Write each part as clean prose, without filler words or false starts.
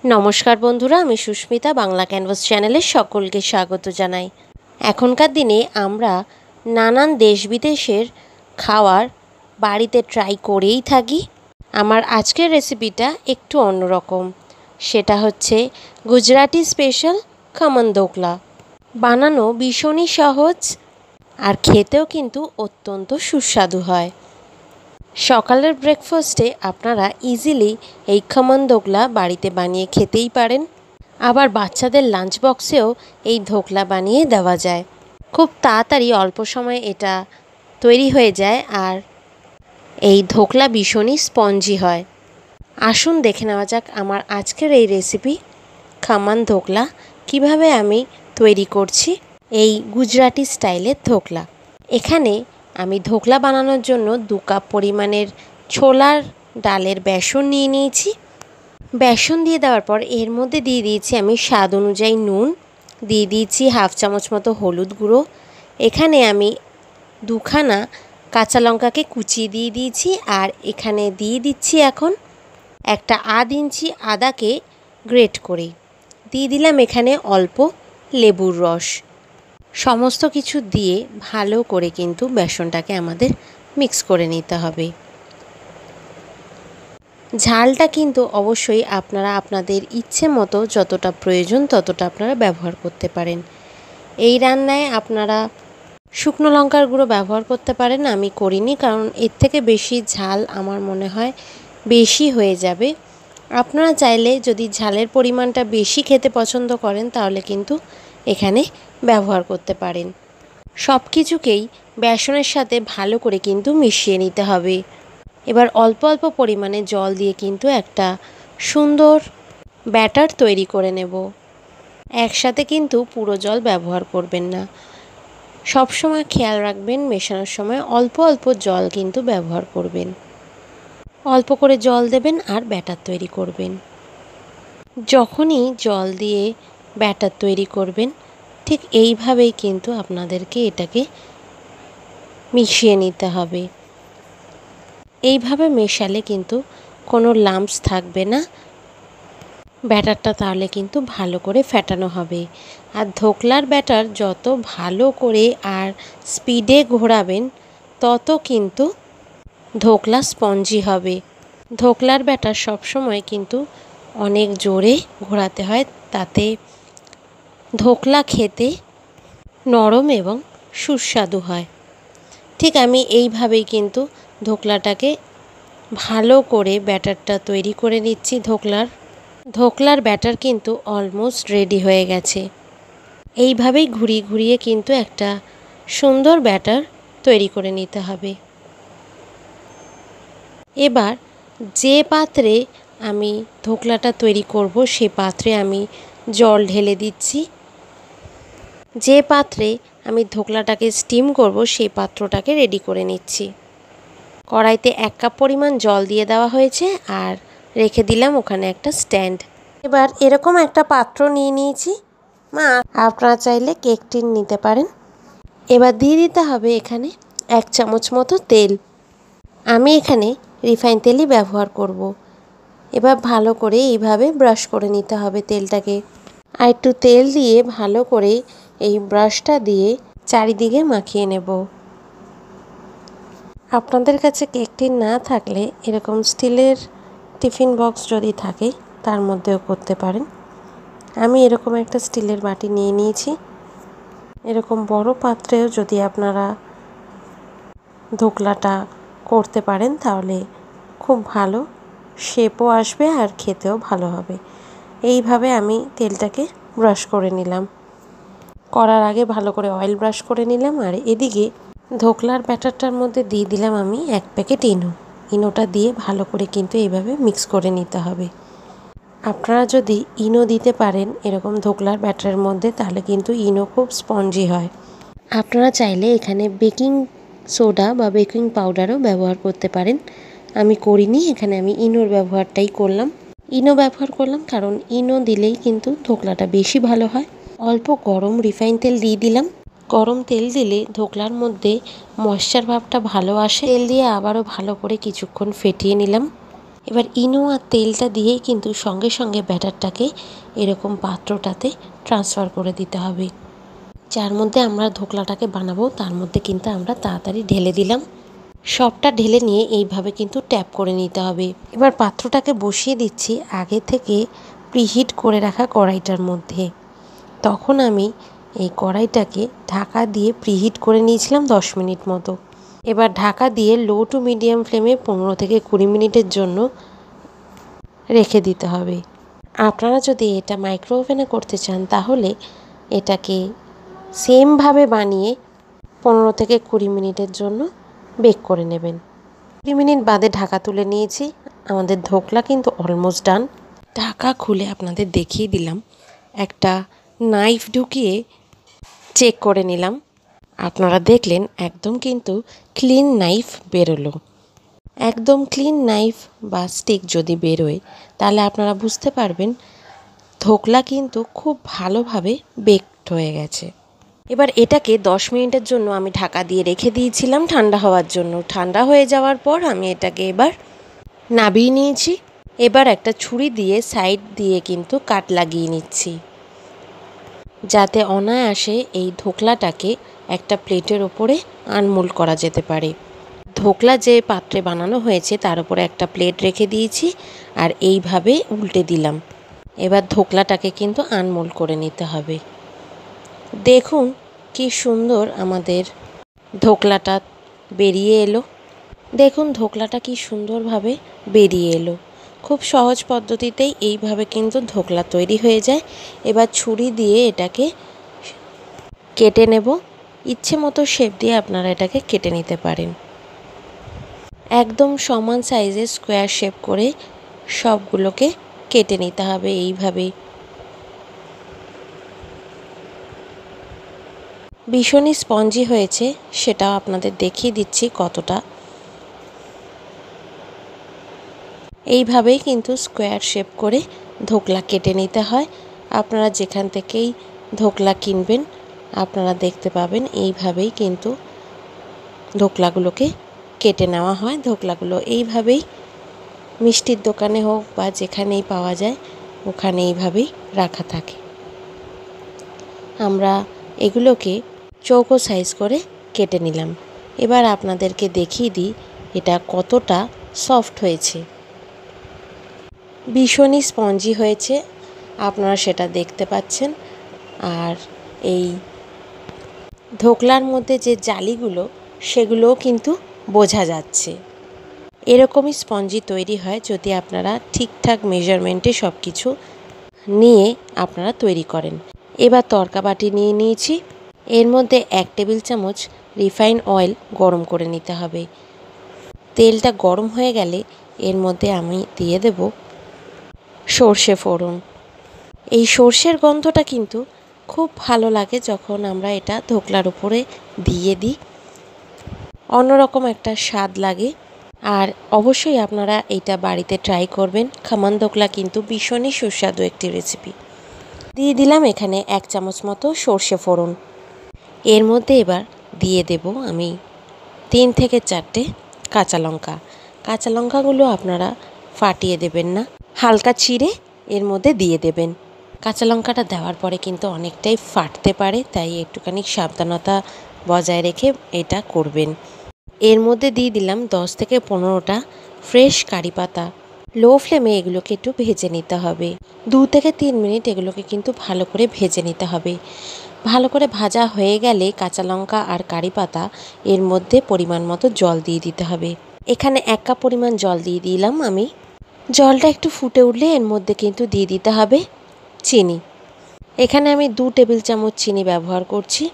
নমস্কার বন্ধুরা, আমি সুস্মিতা বাংলা ক্যানভাস চ্যানেলে সকলকে স্বাগত জানাই। এখনকার দিনে আমরা নানান দেশ বিদেশের খাবার বাড়িতে ট্রাই করেই থাকি। আমার আজকের রেসিপিটা একটু অন্যরকম। সেটা হচ্ছে গুজরাটি স্পেশাল খমন দোকলা। বানানো ভীষণই সহজ আর খেতেও কিন্তু অত্যন্ত সুস্বাদু হয়। সকালের ব্রেকফাস্টে আপনারা ইজিলি এই খমন দোকলা বাড়িতে বানিয়ে খেতেই পারেন। আবার বাচ্চাদের লাঞ্চ বক্সেও এই ধোকলা বানিয়ে দেওয়া যায়। খুব তাড়াতাড়ি অল্প সময়ে এটা তৈরি হয়ে যায় আর এই ধোকলা ভীষণই স্পঞ্জি হয়। আসুন দেখে নেওয়া যাক আমার আজকের এই রেসিপি খমন ধোকলা কিভাবে আমি তৈরি করছি এই গুজরাটি স্টাইলের ধোকলা। এখানে আমি ধোকলা বানানোর জন্য 2 কাপ পরিমাণের ছোলার ডালের বেসন নিয়ে নিয়েছি। বেসন দিয়ে দেওয়ার পর এর মধ্যে দিয়ে দিয়েছি আমি স্বাদ অনুযায়ী নুন, দিয়ে দিয়েছি হাফ চামচ মতো হলুদ গুঁড়ো। এখানে আমি 2খানা কাঁচা লঙ্কাকে কুচিয়ে দিয়ে দিয়েছি আর এখানে দিয়ে দিচ্ছি এখন একটা আধ ইঞ্চি আদাকে গ্রেট করে দিয়ে দিলাম এখানে অল্প লেবুর রস। সমস্ত কিছু দিয়ে ভালো করে কিন্তু বেসনটাকে আমাদের মিক্স করে নিতে হবে। ঝালটা কিন্তু অবশ্যই আপনারা আপনাদের ইচ্ছে মতো যতটা প্রয়োজন ততটা আপনারা ব্যবহার করতে পারেন। এই রান্নায় আপনারা শুকনো লঙ্কার গুঁড়ো ব্যবহার করতে পারেন, আমি করিনি কারণ এর থেকে বেশি ঝাল আমার মনে হয় বেশি হয়ে যাবে। আপনারা চাইলে যদি ঝালের পরিমাণটা বেশি খেতে পছন্দ করেন তাহলে কিন্তু এখানে ব্যবহার করতে পারেন। সব কিছুকেই বেসনের সাথে ভালো করে কিন্তু মিশিয়ে নিতে হবে। এবার অল্প অল্প পরিমাণে জল দিয়ে কিন্তু একটা সুন্দর ব্যাটার তৈরি করে নেব। একসাথে কিন্তু পুরো জল ব্যবহার করবেন না। সব সময় খেয়াল রাখবেন মেশানোর সময় অল্প অল্প জল কিন্তু ব্যবহার করবেন। অল্প করে জল দেবেন আর ব্যাটার তৈরি করবেন। যখনই জল দিয়ে ব্যাটার তৈরি করবেন ঠিক এইভাবেই কিন্তু আপনাদেরকে এটাকে মিশিয়ে নিতে হবে। এইভাবে মেশালে কিন্তু কোনো লাম্পস থাকবে না। ব্যাটারটা তাহলে কিন্তু ভালো করে ফেটানো হবে। আর ধোকলার ব্যাটার যত ভালো করে আর স্পিডে ঘোরাবেন তত কিন্তু ধোকলা স্পঞ্জি হবে। ধোকলার ব্যাটার সবসময় কিন্তু অনেক জোরে ঘোরাতে হয়, তাতে ধোকলা খেতে নরম এবং সুস্বাদু হয়। ঠিক আমি এইভাবেই কিন্তু ধোকলাটাকে ভালো করে ব্যাটারটা তৈরি করে নিচ্ছি। ধোকলার ব্যাটার কিন্তু অলমোস্ট রেডি হয়ে গেছে। এইভাবেই ঘুরিয়ে ঘুরিয়ে কিন্তু একটা সুন্দর ব্যাটার তৈরি করে নিতে হবে। এবার যে পাত্রে আমি ধোকলাটা তৈরি করব সে পাত্রে আমি জল ঢেলে দিচ্ছি। যে পাত্রে আমি ধোকলাটাকে স্টিম করব সেই পাত্রটাকে রেডি করে নিচ্ছি। কড়াইতে 1 কাপ পরিমাণ জল দিয়ে দেওয়া হয়েছে আর রেখে দিলাম ওখানে একটা স্ট্যান্ড। এবার এরকম একটা পাত্র নিয়ে নিয়েছি, আপনারা চাইলে কেক টিন নিতে পারেন। এবার দিয়ে দিতে হবে এখানে 1 চামচ মতো তেল। আমি এখানে রিফাইন তেলই ব্যবহার করব। এবার ভালো করে এইভাবে ব্রাশ করে নিতে হবে তেলটাকে। আর একটু তেল দিয়ে ভালো করে এই ব্রাশটা দিয়ে চারিদিকে মাখিয়ে নেব। আপনাদের কাছে কেক টিন না থাকলে এরকম স্টিলের টিফিন বক্স যদি থাকে তার মধ্যেও করতে পারেন। আমি এরকম একটা স্টিলের বাটি নিয়ে নিয়েছি। এরকম বড় পাত্রেও যদি আপনারা ধোকলাটা করতে পারেন তাহলে খুব ভালো শেপও আসবে আর খেতেও ভালো হবে। এইভাবে আমি তেলটাকে ব্রাশ করে নিলাম। করার আগে ভালো করে অয়েল ব্রাশ করে নিলাম। আর এদিকে ধোকলার ব্যাটারটার মধ্যে দিয়ে দিলাম আমি 1 প্যাকেট ইনোটা দিয়ে ভালো করে কিন্তু এইভাবে মিক্স করে নিতে হবে। আপনারা যদি ইনো দিতে পারেন এরকম ধোকলার ব্যাটারের মধ্যে তাহলে কিন্তু ইনো খুব স্পঞ্জি হয়। আপনারা চাইলে এখানে বেকিং সোডা বা বেকিং পাউডারও ব্যবহার করতে পারেন। আমি করিনি, এখানে আমি ইনোর ব্যবহারটাই করলাম। ইনো ব্যবহার করলাম কারণ ইনো দিলেই কিন্তু ধোকলাটা বেশি ভালো হয়। অল্প গরম রিফাইন তেল দিয়ে দিলাম। গরম তেল দিলে ধোকলার মধ্যে ময়েশ্চার ভাবটা ভালো আসে। তেল দিয়ে আবারও ভালো করে কিছুক্ষণ ফেটিয়ে নিলাম। এবার ইনো আর তেলটা দিয়েই কিন্তু সঙ্গে সঙ্গে ব্যাটারটাকে এরকম পাত্রটাতে ট্রান্সফার করে দিতে হবে। যার মধ্যে আমরা ধোকলাটাকে বানাবো তার মধ্যে কিন্তু আমরা তাড়াতাড়ি ঢেলে দিলাম। সবটা ঢেলে নিয়ে এইভাবে কিন্তু ট্যাপ করে নিতে হবে। এবার পাত্রটাকে বসিয়ে দিচ্ছি আগে থেকে প্রিহিট করে রাখা কড়াইটার মধ্যে। তখন আমি এই কড়াইটাকে ঢাকা দিয়ে প্রিহিট করে নিয়েছিলাম 10 মিনিট মতো। এবার ঢাকা দিয়ে লো টু মিডিয়াম ফ্লেমে 15 থেকে 20 মিনিটের জন্য রেখে দিতে হবে। আপনারা যদি এটা মাইক্রো ওভেনে করতে চান তাহলে এটাকে সেমভাবে বানিয়ে 15 থেকে 20 মিনিটের জন্য বেক করে নেবেন। 20 মিনিট বাদে ঢাকা তুলে নিয়েছি। আমাদের ধোকলা কিন্তু অলমোস্ট ডান। ঢাকা খুলে আপনাদের দেখিয়ে দিলাম। একটা নাইফ ঢুকিয়ে চেক করে নিলাম। আপনারা দেখলেন একদম কিন্তু ক্লিন নাইফ বেরোলো। একদম ক্লিন নাইফ বা স্টিক যদি বেরোয় তাহলে আপনারা বুঝতে পারবেন ধোকলা কিন্তু খুব ভালোভাবে বেকড হয়ে গেছে। এবার এটাকে 10 মিনিটের জন্য আমি ঢাকা দিয়ে রেখে দিয়েছিলাম ঠান্ডা হওয়ার জন্য। ঠান্ডা হয়ে যাওয়ার পর আমি এটাকে এবার নাবিয়ে নিয়েছি। এবার একটা ছুরি দিয়ে সাইড দিয়ে কিন্তু কাট লাগিয়ে নিচ্ছি, যাতে অনায়াসে এই ধোকলাটাকে একটা প্লেটের ওপরে আনমোল্ড করা যেতে পারে। ধোকলা যে পাত্রে বানানো হয়েছে তার উপরে একটা প্লেট রেখে দিয়েছি আর এইভাবে উল্টে দিলাম। এবার ধোকলাটাকে কিন্তু আনমোল্ড করে নিতে হবে। দেখুন কি সুন্দর আমাদের ধোকলাটা বেরিয়ে এলো। দেখুন ধোকলাটা কি সুন্দরভাবে বেরিয়ে এলো। খুব সহজ পদ্ধতিতেই এইভাবে কিন্তু ধোকলা তৈরি হয়ে যায়। এবার ছুরি দিয়ে এটাকে কেটে নেব। ইচ্ছে মতো শেপ দিয়ে আপনারা এটাকে কেটে নিতে পারেন। একদম সমান সাইজের স্কোয়ার শেপ করে সবগুলোকে কেটে নিতে হবে এইভাবে। ভীষণই স্পঞ্জি হয়েছে, সেটাও আপনাদের দেখিয়ে দিচ্ছি কতটা। এইভাবেই কিন্তু স্কোয়ার শেপ করে ধোকলা কেটে নিতে হয়। আপনারা যেখান থেকেই ধোকলা কিনবেন আপনারা দেখতে পাবেন এইভাবেই কিন্তু ধোকলাগুলোকে কেটে নেওয়া হয়। ধোকলাগুলো এইভাবেই মিষ্টির দোকানে হোক বা যেখানেই পাওয়া যায় ওখানে এইভাবেই রাখা থাকে। আমরা এগুলোকে চৌকো সাইজ করে কেটে নিলাম। এবার আপনাদেরকে দেখিয়ে দিই এটা কতটা সফট হয়েছে। ভীষণই স্পঞ্জি হয়েছে, আপনারা সেটা দেখতে পাচ্ছেন। আর এই ধোকলার মধ্যে যে জালিগুলো সেগুলোও কিন্তু বোঝা যাচ্ছে। এরকমই স্পঞ্জি তৈরি হয় যদি আপনারা ঠিকঠাক মেজারমেন্টে সব কিছু নিয়ে আপনারা তৈরি করেন। এবার তড়কা বাটি নিয়ে নিয়েছি। এর মধ্যে 1 টেবিল চামচ রিফাইন অয়েল গরম করে নিতে হবে। তেলটা গরম হয়ে গেলে এর মধ্যে আমি দিয়ে দেব সর্ষে ফোড়ন। এই সর্ষের গন্ধটা কিন্তু খুব ভালো লাগে যখন আমরা এটা ধোকলার উপরে দিয়ে দিই। অন্যরকম একটা স্বাদ লাগে। আর অবশ্যই আপনারা এটা বাড়িতে ট্রাই করবেন। খামান ধোকলা কিন্তু ভীষণই সুস্বাদু একটি রেসিপি। দিয়ে দিলাম এখানে 1 চামচ মতো সর্ষে ফোড়ন। এর মধ্যে এবার দিয়ে দেব আমি 3 থেকে 4টে কাঁচা লঙ্কা। কাঁচা লঙ্কাগুলো আপনারা ফাটিয়ে দেবেন না, হালকা চিড়ে এর মধ্যে দিয়ে দেবেন। কাঁচা লঙ্কাটা দেওয়ার পরে কিন্তু অনেকটাই ফাটতে পারে, তাই একটুখানি সাবধানতা বজায় রেখে এটা করবেন। এর মধ্যে দিয়ে দিলাম 10 থেকে 15টা ফ্রেশ কারি পাতা। লো ফ্লেমে এগুলোকে একটু ভেজে নিতে হবে। 2 থেকে 3 মিনিট এগুলোকে কিন্তু ভালো করে ভেজে নিতে হবে। ভালো করে ভাজা হয়ে গেলে কাঁচা লঙ্কা আর কারি পাতা এর মধ্যে পরিমাণ মতো জল দিয়ে দিতে হবে। এখানে 1 কাপ পরিমাণ জল দিয়ে দিলাম আমি। জলটা একটু ফুটে উঠলে এর মধ্যে কিন্তু দিয়ে দিতে হবে চিনি। এখানে আমি 2 টেবিল চামচ চিনি ব্যবহার করছি।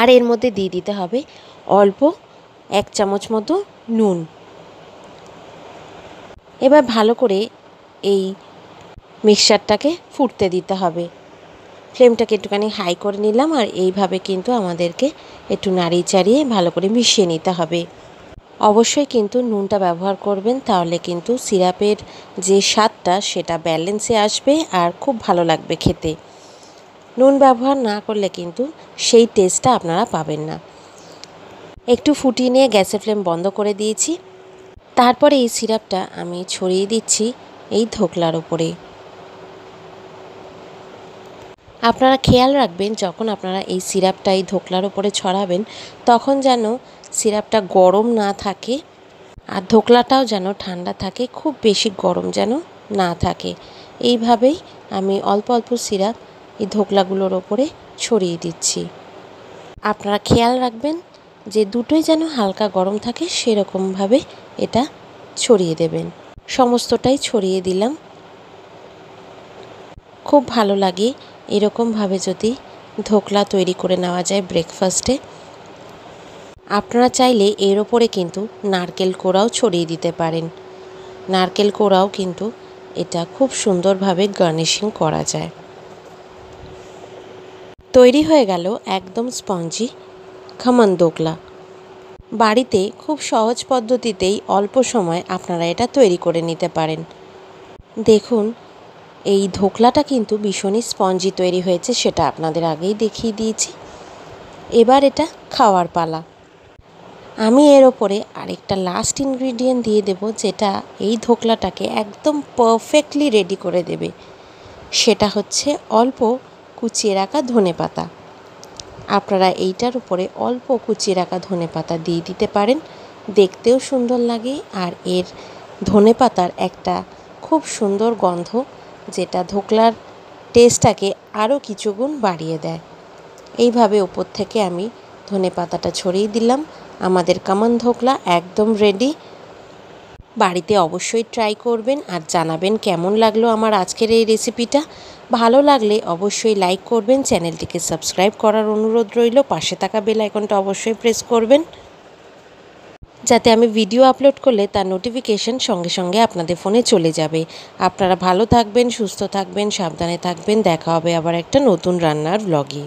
আর এর মধ্যে দিয়ে দিতে হবে অল্প 1 চামচ মতো নুন। এবার ভালো করে এই মিক্সচারটাকে ফুটতে দিতে হবে। ফ্লেমটাকে একটুখানি হাই করে নিলাম আর এইভাবে কিন্তু আমাদেরকে একটু নাড়িয়ে চাড়িয়ে ভালো করে মিশিয়ে নিতে হবে। অবশ্যই কিন্তু নুনটা ব্যবহার করবেন, তাহলে কিন্তু সিরাপের যে স্বাদটা সেটা ব্যালেন্সে আসবে আর খুব ভালো লাগবে খেতে। নুন ব্যবহার না করলে কিন্তু সেই টেস্টটা আপনারা পাবেন না। একটু ফুটিয়ে নিয়ে গ্যাসের ফ্লেম বন্ধ করে দিয়েছি। তারপরে এই সিরাপটা আমি ছড়িয়ে দিচ্ছি এই ধোকলার উপরে। আপনারা খেয়াল রাখবেন যখন আপনারা এই সিরাপটা এই ধোকলার উপরে ছড়াবেন তখন যেন সিরাপটা গরম না থাকে আর ধোকলাটাও যেন ঠান্ডা থাকে, খুব বেশি গরম যেন না থাকে। এইভাবেই আমি অল্প অল্প সিরাপ এই ধোকলাগুলোর ওপরে ছড়িয়ে দিচ্ছি। আপনারা খেয়াল রাখবেন যে দুটোই যেন হালকা গরম থাকে, সেরকমভাবে এটা ছড়িয়ে দেবেন। সমস্তটাই ছড়িয়ে দিলাম। খুব ভালো লাগে এরকমভাবে যদি ধোকলা তৈরি করে নেওয়া যায় ব্রেকফাস্টে। আপনারা চাইলে এর ওপরে কিন্তু নারকেল কোড়াও ছড়িয়ে দিতে পারেন। নারকেল কোড়াও কিন্তু এটা খুব সুন্দরভাবে গার্নিশিং করা যায়। তৈরি হয়ে গেল একদম স্পঞ্জি খমন দোকলা। বাড়িতে খুব সহজ পদ্ধতিতেই অল্প সময় আপনারা এটা তৈরি করে নিতে পারেন। দেখুন এই ধোকলাটা কিন্তু ভীষণই স্পঞ্জি তৈরি হয়েছে, সেটা আপনাদের আগেই দেখিয়ে দিয়েছি। এবার এটা খাওয়ার পালা। আমি এর ওপরে আরেকটা লাস্ট ইনগ্রিডিয়েন্ট দিয়ে দেব, যেটা এই ধোকলাটাকে একদম পারফেক্টলি রেডি করে দেবে। সেটা হচ্ছে অল্প কুচিয়ে রাখা ধনেপাতা। আপনারা এইটার উপরে অল্প কুচিয়ে রাখা ধনেপাতা দিয়ে দিতে পারেন, দেখতেও সুন্দর লাগে। আর এর ধনেপাতার একটা খুব সুন্দর গন্ধ, যেটা ধোকলার টেস্টটাকে আরও কিছু গুণ বাড়িয়ে দেয়। এইভাবে ওপর থেকে আমি ধনেপাতাটা ছড়িয়ে দিলাম। আমাদের কামান ধোকলা একদম রেডি। বাড়িতে অবশ্যই ট্রাই করবেন আর জানাবেন কেমন লাগলো আমার আজকের এই রেসিপিটা। ভালো লাগলে অবশ্যই লাইক করবেন, চ্যানেলটিকে সাবস্ক্রাইব করার অনুরোধ রইল। পাশে থাকা বেল আইকনটা অবশ্যই প্রেস করবেন, যাতে আমি ভিডিও আপলোড করলে তার নোটিফিকেশন সঙ্গে সঙ্গে আপনাদের ফোনে চলে যাবে। আপনারা ভালো থাকবেন, সুস্থ থাকবেন, সাবধানে থাকবেন। দেখা হবে আবার একটা নতুন রান্নার ব্লগে।